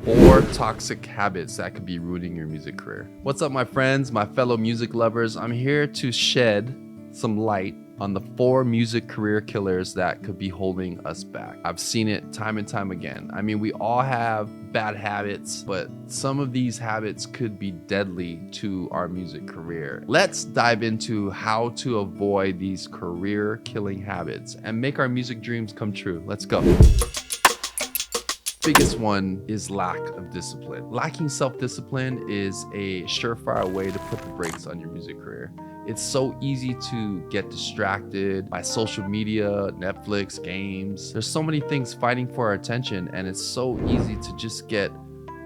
4 toxic habits that could be ruining your music career. What's up, my friends, my fellow music lovers? I'm here to shed some light on the 4 music career killers that could be holding us back. I've seen it time and time again. I mean, we all have bad habits, but some of these habits could be deadly to our music career. Let's dive into how to avoid these career killing habits and make our music dreams come true. Let's go. Biggest one is lack of discipline. Lacking self-discipline is a surefire way to put the brakes on your music career. It's so easy to get distracted by social media, Netflix, games. There's so many things fighting for our attention, and it's so easy to just get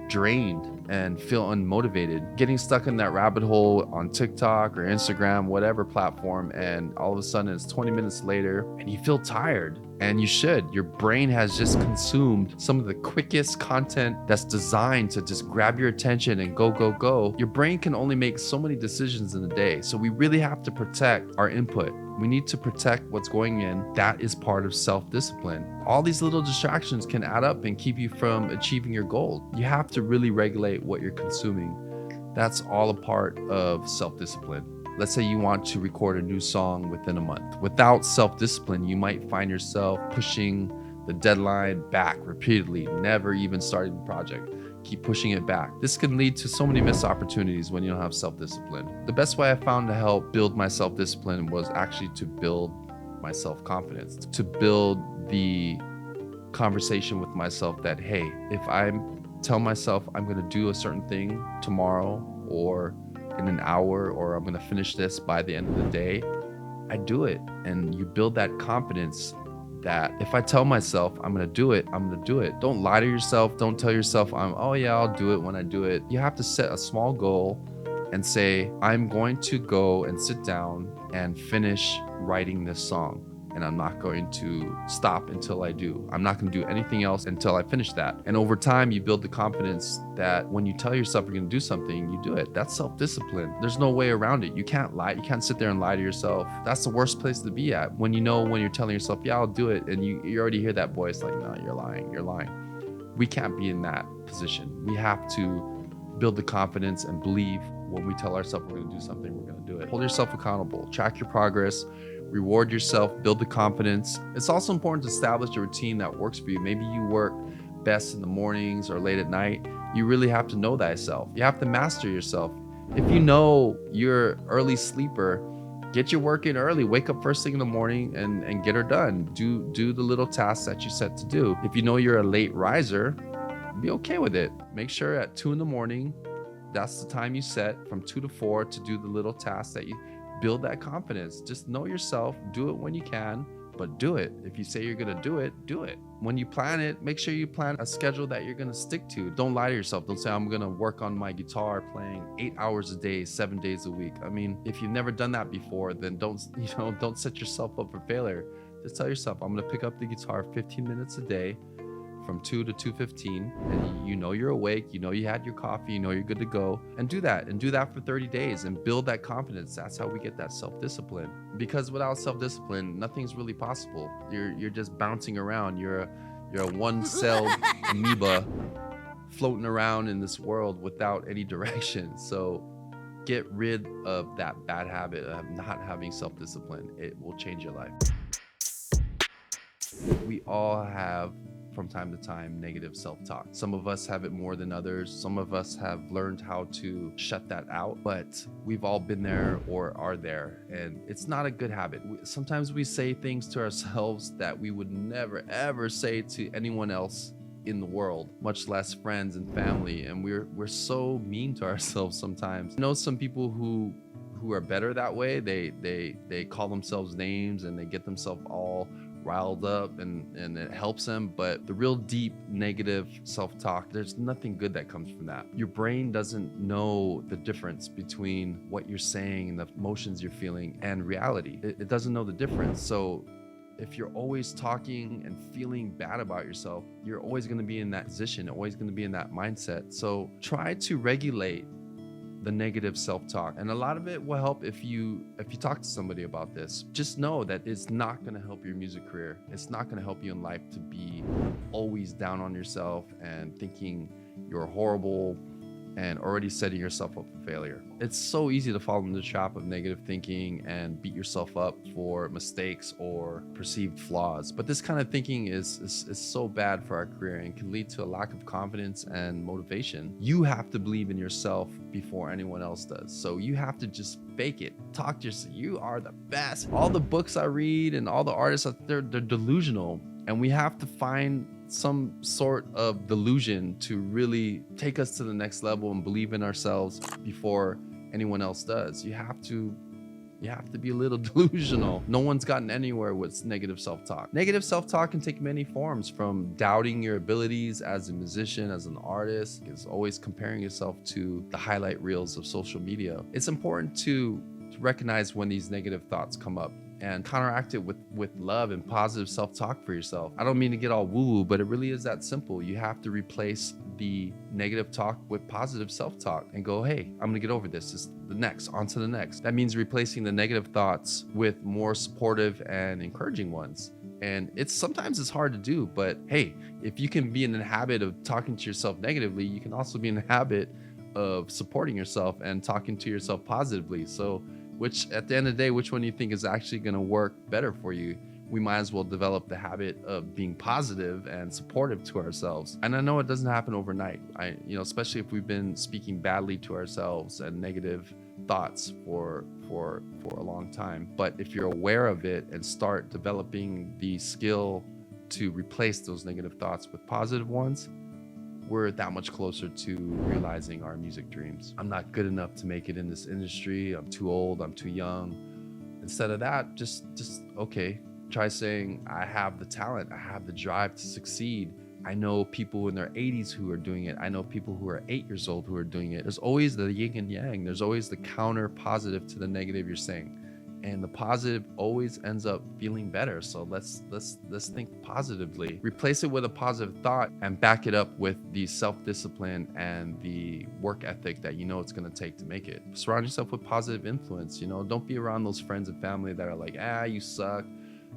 drained and feel unmotivated, getting stuck in that rabbit hole on TikTok or Instagram, whatever platform, and all of a sudden it's 20 minutes later and you feel tired. And you should. Your brain has just consumed some of the quickest content that's designed to just grab your attention and go, go, go. Your brain can only make so many decisions in a day. So we really have to protect our input. We need to protect what's going in. That is part of self-discipline. All these little distractions can add up and keep you from achieving your goal. You have to really regulate what you're consuming. That's all a part of self-discipline. Let's say you want to record a new song within a month. Without self-discipline, you might find yourself pushing the deadline back repeatedly, never even starting the project. Keep pushing it back. This can lead to so many missed opportunities when you don't have self-discipline. The best way I found to help build my self-discipline was actually to build my self-confidence, to build the conversation with myself that, hey, if I tell myself I'm gonna do a certain thing tomorrow or in an hour, or I'm gonna finish this by the end of the day, I do it. And you build that confidence that if I tell myself I'm gonna do it, I'm gonna do it. Don't lie to yourself. Don't tell yourself oh yeah, I'll do it when I do it. You have to set a small goal and say, I'm going to go and sit down and finish writing this song. And I'm not going to stop until I do. I'm not going to do anything else until I finish that. And over time, you build the confidence that when you tell yourself you're going to do something, you do it. That's self-discipline. There's no way around it. You can't lie. You can't sit there and lie to yourself. That's the worst place to be at. When you're telling yourself, yeah, I'll do it. And you already hear that voice like, no, you're lying. You're lying. We can't be in that position. We have to build the confidence and believe when we tell ourselves we're going to do something, we're going to do it. Hold yourself accountable. Track your progress. Reward yourself, build the confidence. It's also important to establish a routine that works for you. Maybe you work best in the mornings or late at night. You really have to know thyself. You have to master yourself. If you know you're an early sleeper, get your work in early. Wake up first thing in the morning and get her done. Do the little tasks that you set to do. If you know you're a late riser, be okay with it. Make sure at 2 in the morning, that's the time you set from 2 to 4 to do the little tasks that you build that confidence. Just know yourself, do it when you can, but do it. If you say you're gonna do it, do it. When you plan it, make sure you plan a schedule that you're gonna stick to. Don't lie to yourself. Don't say I'm gonna work on my guitar playing 8 hours a day, 7 days a week. I mean, if you've never done that before, then don't set yourself up for failure. Just tell yourself, I'm gonna pick up the guitar 15 minutes a day from 2 to 2:15, and you know you're awake, you know you had your coffee, you know you're good to go, and do that for 30 days and build that confidence. That's how we get that self-discipline, because without self-discipline, nothing's really possible. You're just bouncing around. You're a one-celled amoeba floating around in this world without any direction. So get rid of that bad habit of not having self-discipline. It will change your life. We all have, from time to time, negative self-talk. Some of us have it more than others. Some of us have learned how to shut that out, but we've all been there or are there, and it's not a good habit. Sometimes we say things to ourselves that we would never ever say to anyone else in the world, much less friends and family, and we're so mean to ourselves sometimes. I know some people who are better that way. They call themselves names and they get themselves all riled up and it helps them, but the real deep negative self-talk, there's nothing good that comes from that. Your brain doesn't know the difference between what you're saying and the emotions you're feeling and reality. It doesn't know the difference. So if you're always talking and feeling bad about yourself, you're always going to be in that position, always going to be in that mindset. So try to regulate the negative self-talk, and a lot of it will help if you talk to somebody about this. Just know that it's not going to help your music career. It's not going to help you in life to be always down on yourself and thinking you're horrible, and already setting yourself up for failure. It's so easy to fall into the trap of negative thinking and beat yourself up for mistakes or perceived flaws. But this kind of thinking is so bad for our career and can lead to a lack of confidence and motivation. You have to believe in yourself before anyone else does. So you have to just fake it. Talk to yourself. You are the best. All the books I read and all the artists, they're delusional. And we have to find some sort of delusion to really take us to the next level and believe in ourselves before anyone else does. You have to be a little delusional. No one's gotten anywhere with negative self-talk. Negative self-talk can take many forms, from doubting your abilities as a musician, as an artist. It's always comparing yourself to the highlight reels of social media. It's important to recognize when these negative thoughts come up and counteract it with love and positive self-talk for yourself. I don't mean to get all woo-woo, but it really is that simple. You have to replace the negative talk with positive self-talk and go, hey, I'm gonna get over this. It's the next, on to the next. That means replacing the negative thoughts with more supportive and encouraging ones. And sometimes it's hard to do, but hey, if you can be in the habit of talking to yourself negatively, you can also be in the habit of supporting yourself and talking to yourself positively. So which at the end of the day, which one do you think is actually going to work better for you? We might as well develop the habit of being positive and supportive to ourselves. And I know it doesn't happen overnight. Especially if we've been speaking badly to ourselves and negative thoughts for a long time. But if you're aware of it and start developing the skill to replace those negative thoughts with positive ones, we're that much closer to realizing our music dreams. I'm not good enough to make it in this industry. I'm too old. I'm too young. Instead of that, just okay, try saying, I have the talent. I have the drive to succeed. I know people in their 80s who are doing it. I know people who are 8 years old who are doing it. There's always the yin and yang. There's always the counter positive to the negative you're saying. And the positive always ends up feeling better. So let's think positively. Replace it with a positive thought and back it up with the self-discipline and the work ethic that you know it's going to take to make it. Surround yourself with positive influence. Don't be around those friends and family that are like, you suck.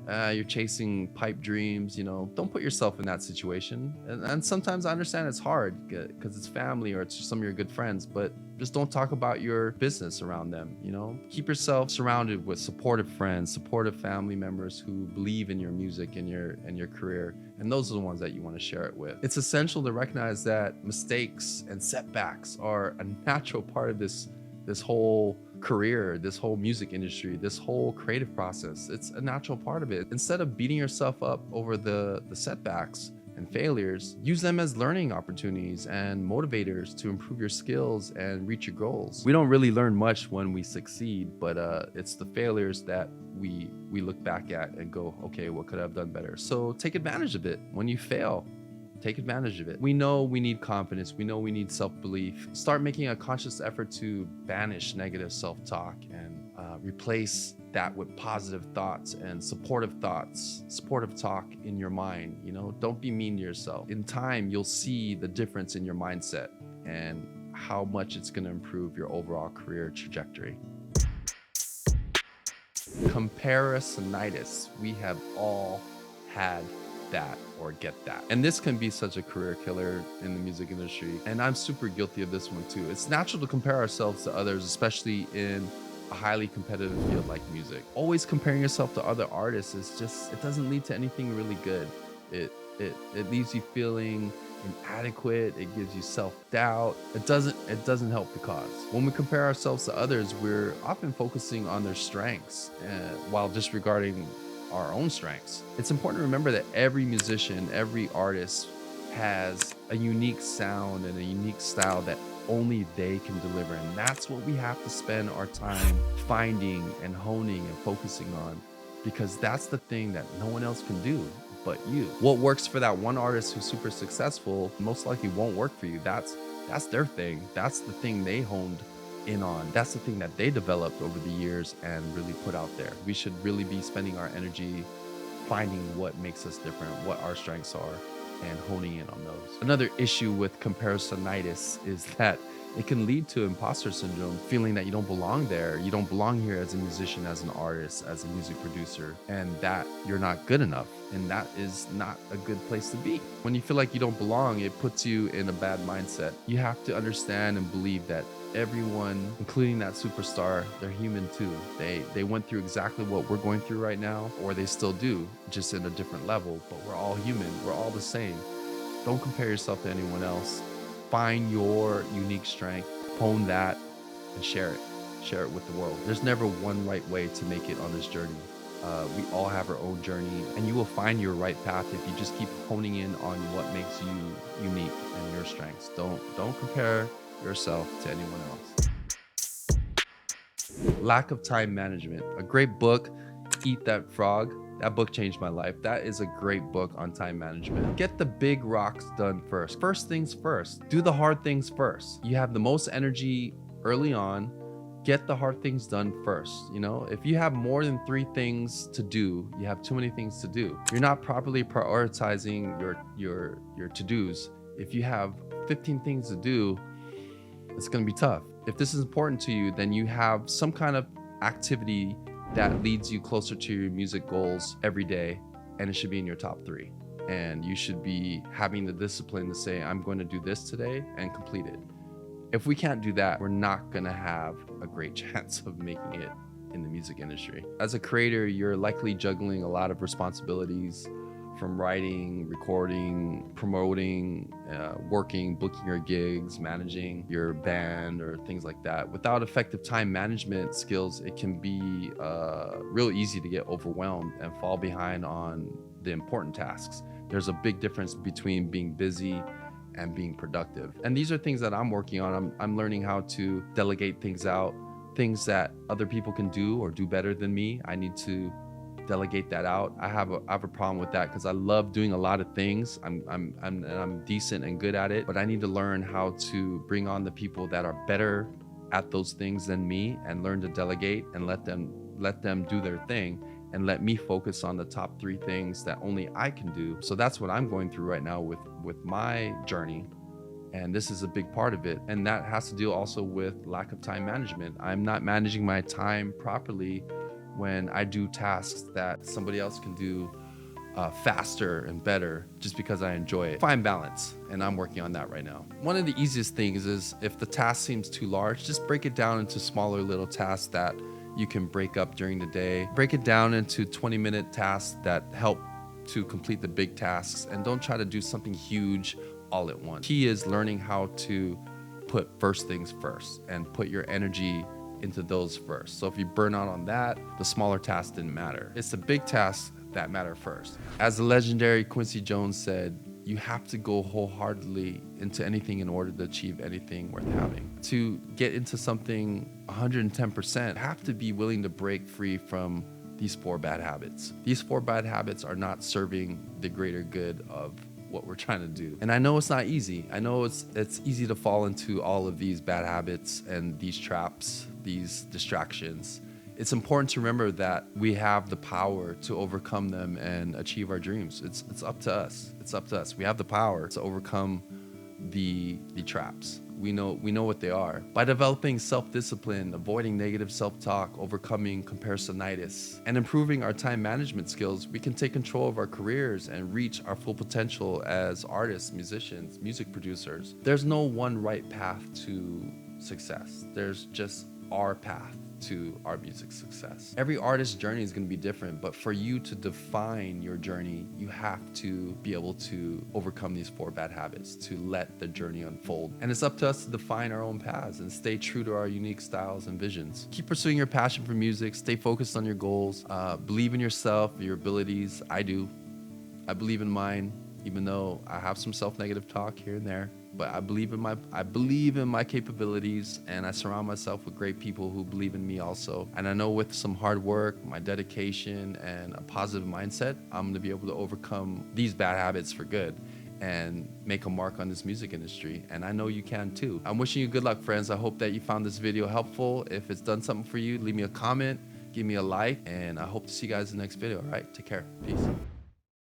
You're chasing pipe dreams. Don't put yourself in that situation. And sometimes I understand it's hard because it's family or it's some of your good friends, but just don't talk about your business around them. Keep yourself surrounded with supportive friends, supportive family members who believe in your music and your career. And those are the ones that you want to share it with. It's essential to recognize that mistakes and setbacks are a natural part of this whole career, this whole music industry, this whole creative process. It's a natural part of it. Instead of beating yourself up over the setbacks and failures, use them as learning opportunities and motivators to improve your skills and reach your goals. We don't really learn much when we succeed, but it's the failures that we look back at and go, okay, what could I have done better? So take advantage of it. When you fail, take advantage of it. We know we need confidence. We know we need self-belief. Start making a conscious effort to banish negative self-talk and replace that with positive thoughts and supportive talk in your mind. Don't be mean to yourself. In time, you'll see the difference in your mindset and how much it's going to improve your overall career trajectory. Comparisonitis. We have all had that or get that. And this can be such a career killer in the music industry. And I'm super guilty of this one too. It's natural to compare ourselves to others, especially in a highly competitive field like music. Always comparing yourself to other artists it doesn't lead to anything really good. It leaves you feeling inadequate. It gives you self-doubt. It doesn't help the cause. When we compare ourselves to others, we're often focusing on their strengths while disregarding our own strengths. It's important to remember that every musician, every artist has a unique sound and a unique style that only they can deliver. And that's what we have to spend our time finding and honing and focusing on, because that's the thing that no one else can do but you. What works for that one artist who's super successful most likely won't work for you. That's their thing. That's the thing they honed in on. That's the thing that they developed over the years and really put out there. We should really be spending our energy finding what makes us different, what our strengths are, and honing in on those. Another issue with comparisonitis is that It can lead to imposter syndrome, feeling that you don't belong there. You don't belong here as a musician, as an artist, as a music producer, and that you're not good enough. And that is not a good place to be. When you feel like you don't belong, it puts you in a bad mindset. You have to understand and believe that everyone, including that superstar, they're human too. They went through exactly what we're going through right now, or they still do, just in a different level. But we're all human. We're all the same. Don't compare yourself to anyone else. Find your unique strength, hone that, and share it. Share it with the world. There's never one right way to make it on this journey. We all have our own journey, and you will find your right path if you just keep honing in on what makes you unique and your strengths. Don't compare yourself to anyone else. Lack of time management. A great book, Eat That Frog. That book changed my life. That is a great book on time management. Get the big rocks done first. First things first. Do the hard things first. You have the most energy early on. Get the hard things done first. You know, if you have more than 3 things to do, you have too many things to do. You're not properly prioritizing your to-dos. If you have 15 things to do, it's going to be tough. If this is important to you, then you have some kind of activity that leads you closer to your music goals every day, and it should be in your top 3. And you should be having the discipline to say, I'm going to do this today and complete it. If we can't do that, we're not going to have a great chance of making it in the music industry. As a creator, you're likely juggling a lot of responsibilities, from writing, recording, promoting, working, booking your gigs, managing your band, or things like that. Without effective time management skills, it can be real easy to get overwhelmed and fall behind on the important tasks. There's a big difference between being busy and being productive. And these are things that I'm working on. I'm learning how to delegate things out, things that other people can do or do better than me. I need to delegate that out. I have a problem with that because I love doing a lot of things. I'm decent and good at it, but I need to learn how to bring on the people that are better at those things than me, and learn to delegate and let them do their thing, and let me focus on the top 3 things that only I can do. So that's what I'm going through right now with my journey. And this is a big part of it. And that has to deal also with lack of time management. I'm not managing my time properly when I do tasks that somebody else can do faster and better just because I enjoy it. Find balance, and I'm working on that right now. One of the easiest things is, if the task seems too large, just break it down into smaller little tasks that you can break up during the day. Break it down into 20-minute tasks that help to complete the big tasks, and don't try to do something huge all at once. Key is learning how to put first things first and put your energy into those first. So if you burn out on that, the smaller tasks didn't matter. It's the big tasks that matter first. As the legendary Quincy Jones said, you have to go wholeheartedly into anything in order to achieve anything worth having. To get into something 110%, you have to be willing to break free from these 4 bad habits. These 4 bad habits are not serving the greater good of what we're trying to do. And I know it's not easy. I know it's easy to fall into all of these bad habits and these traps, these distractions. It's important to remember that we have the power to overcome them and achieve our dreams. It's up to us. It's up to us. We have the power to overcome the traps. We know what they are. By developing self-discipline, avoiding negative self-talk, overcoming comparisonitis, and improving our time management skills, we can take control of our careers and reach our full potential as artists, musicians, music producers. There's no one right path to success. There's just our path to our music success. Every artist's journey is going to be different, but for you to define your journey, you have to be able to overcome these 4 bad habits to let the journey unfold. And it's up to us to define our own paths and stay true to our unique styles and visions. Keep pursuing your passion for music, stay focused on your goals, believe in yourself, your abilities. I do. I believe in mine, even though I have some self-negative talk here and there. But I believe in my capabilities, and I surround myself with great people who believe in me also. And I know with some hard work, my dedication, and a positive mindset, I'm gonna be able to overcome these bad habits for good and make a mark on this music industry. And I know you can too. I'm wishing you good luck, friends. I hope that you found this video helpful. If it's done something for you, leave me a comment, give me a like, and I hope to see you guys in the next video. All right, take care. Peace.